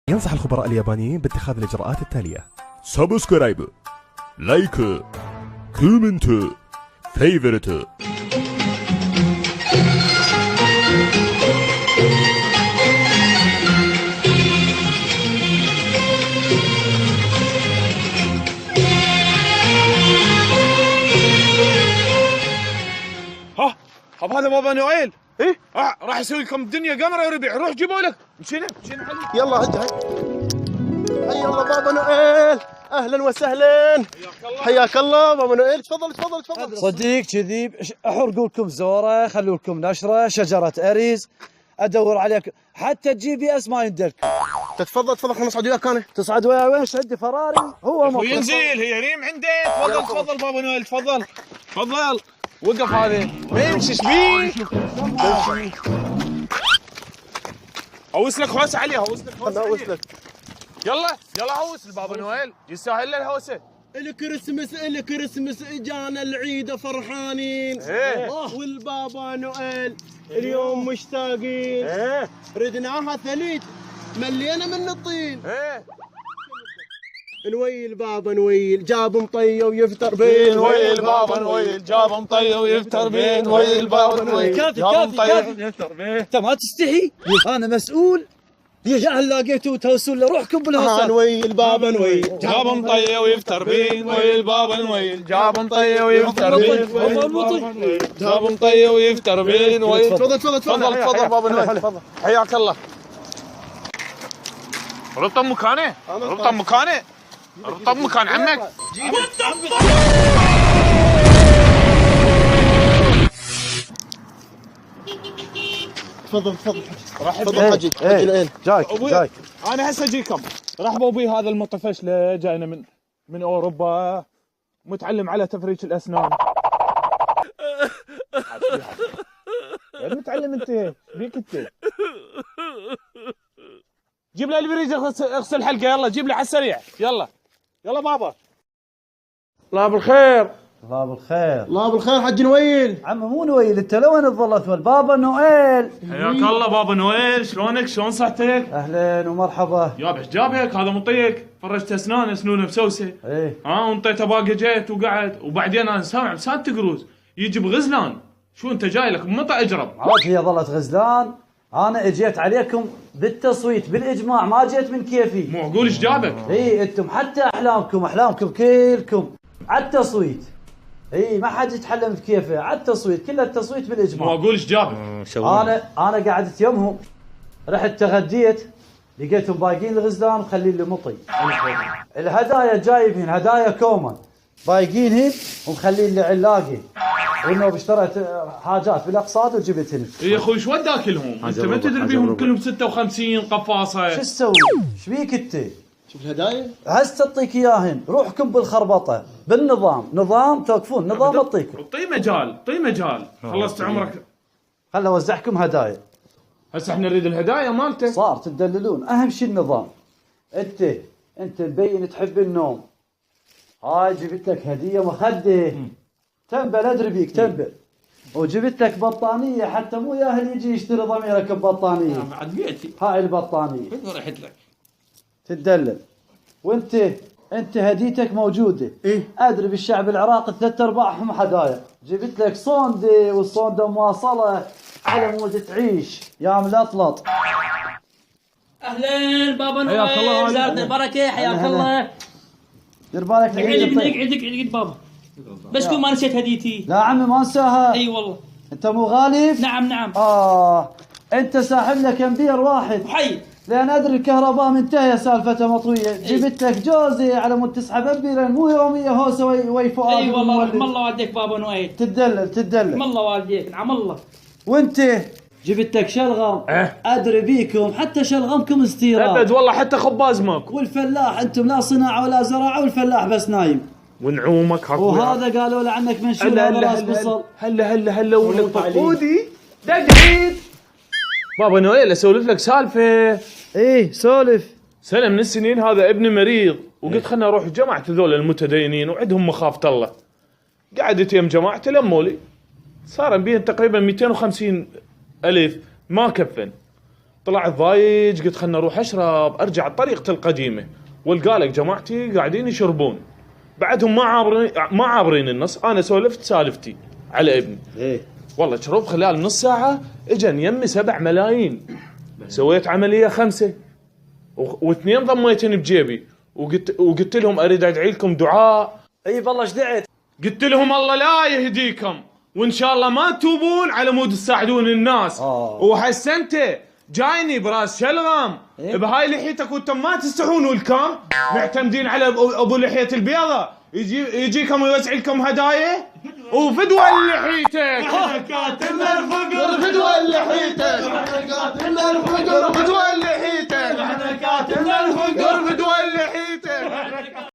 ينصح الخبراء اليابانيين باتخاذ الإجراءات التالية: سبسكرايب، لايك، كومنت، فيفرت. طب هذا بابا نويل. ايه راح يسوي لكم الدنيا قمره يا ربيع. روح جيبوا لك. مشينا حلو. يلا هيا يلا بابا نويل، اهلا وسهلا. حياك الله بابا نويل. تفضل. صديق كذي احرقوا لكم زوره، خلوا لكم نشره، شجره اريز، ادور عليك حتى الجي بي اس ما يندلك. تفضل خلنا نصعد وياك. انا تصعد ويا وين؟ عندي فراري هو مطلع وينزل هي ريم عندك. تفضل بابا نويل تفضل. وقف هذا ما يمشي. ايش بيه؟ هوس لك هوسه عليها. يلا هوس البابا نويل يستاهل له الهوسه. الكريسماس اجانا العيد فرحانين. والبابا نويل اليوم مشتاقين. ردناها ثليج ملينا من الطين. نويل بابا نويل جاب مطيه ويفتر بين. ويل بابا نويل جاب مطيه ويفتر بين. ويل بابا نويل كافي يفتر بين. انت ما تستحي؟ انا مسؤول. يا جهل لاقيتوا توسون لروحكم بالهوسات. نويل بابا نويل جاب مطيه ويفتر بين. ويل بابا نويل جاب مطيه ويفتر بين. جاب مطيه ويفتر بين. تفضل بابا نويل. حياك الله. رطب مكانه. رطب مكان عمك. تفضل رحب حجي العين. جايك انا هسه اجيكم. رحبوا بي هذا المطفشله جاينا من اوروبا، متعلم على تفريش الاسنان. يعني متعلم انت بيك انت. جيب له البريج اغسل حلقه. يلا جيب له على السريع. يلا بابا. الله بالخير. الله بالخير حج نويل. عم مو نويل، انت لو وين تظلت والبابا نويل. حياك الله بابا نويل. شلونك؟ شلون صحتك؟ اهلا ومرحبا. يابا ايش جابك؟ هذا مطيك فرجت اسنونه مسوسه. ايه وانطيته باقي جيت وقعد. وبعدين انا سامع بسانت قروز يجي بغزلان. شو انت جاي لك بمطى اجرب؟ عاد هي ظلت غزلان. انا اجيت عليكم بالتصويت بالاجماع، ما جيت من كيفي. مو معقول ايش جابك؟ اي انتم حتى احلامكم كلكم على التصويت. اي ما حد يتحلم بكيفه، على التصويت، كله التصويت بالاجماع. مو معقول ايش جابك؟ انا قعدت يمهم، رحت تغديت لقيتهم بايقين الغزلان مخلين لي مطي. الهدايا جايبين هدايا كومن بايقينهن ومخلين لي علاقي، وانه اشتريت حاجات بالاقصاد وجبتهن. يا اخوي شو وداك لهم؟ انت ما تدري بيهم كلهم 56 قفاصه. شو تسوي؟ ايش بيك انت؟ شوف الهدايا هسه تعطيك اياهن، روحكم بالخربطه بالنظام توقفون نظام اعطيكم. طي مجال خلصت عمرك. خل اوزعكم هدايا. هسه احنا نريد الهدايا مالته. صار تدللون، اهم شيء النظام. انت مبين تحب النوم. هاي جبت لك هديه مخده تنبل، ادري بيك تنبل. وجبت لك بطانيه حتى مو ياهل يجي يشتري ضميرك ببطانيه. بعد بيتي هاي البطانيه رحت لك تدلل. انت هديتك موجوده. ادري بالشعب العراقي 3/4 هدايا. جبت لك صوندة، والصوندة مواصله على مود تعيش يا ملطلط. اهلا بابا نويل. زادنا بركه. حياك الله. دير بالك عندك بابا. بس كل ما نسيت هديتي. لا عمي ما انساها. اي والله. انت مو غالب؟ نعم. انت ساحب لك امبير واحد. وحي لان ادري الكهرباء منتهيه سالفتها مطويه. جبت لك جوزي على مود تسحب امبير، مو يوميه هوسه وي فؤاد. اي والله رحم الله والديك بابا نويل. تدلل رحم الله والديك. نعم الله. وانت جبت لك شلغم. ادري بيكم حتى شلغمكم استيراد. ابد والله حتى خباز ماكو. والفلاح انتم لا صناعه ولا زراعه، والفلاح بس نايم. ونعومك وهذا قالوا له عنك منشور على راس بصل. هلا ولك طقودي دقيت. بابا نويل اسولف لك سالفه. ايه سولف. سنه من السنين هذا ابني مريض، وقلت خلنا اروح جماعه ذول المتدينين وعندهم مخافه الله. قعدت يم جماعتي لموا لي، صار بيهم تقريبا 250,000 ما كفن. طلعت ضايج، قلت خلنا اروح اشرب ارجع بطريقتي القديمه، والقالك جماعتي قاعدين يشربون، بعدهم ما عابرين النص، انا سولفت سالفتي على ابني. والله شربت خلال نص ساعه اجن يمي 7 ملايين. سويت عمليه 5 و2 ضميتني بجيبي، وقلت لهم اريد ادعي لكم دعاء. اي والله ايش دعيت؟ قلت لهم الله لا يهديكم، وان شاء الله ما تتوبون على مود تساعدون الناس. وحسنته جايني براس شلغم بهاي لحيتك وانتم ما تستحون والكم معتمدين على ابو لحيه البيضه يجيكم ويوزع لكم هدايا وفدوى لحيتك. قاتلنا الفقر فدوى لحيتك، قاتلنا الفقر فدوى لحيتك، قاتلنا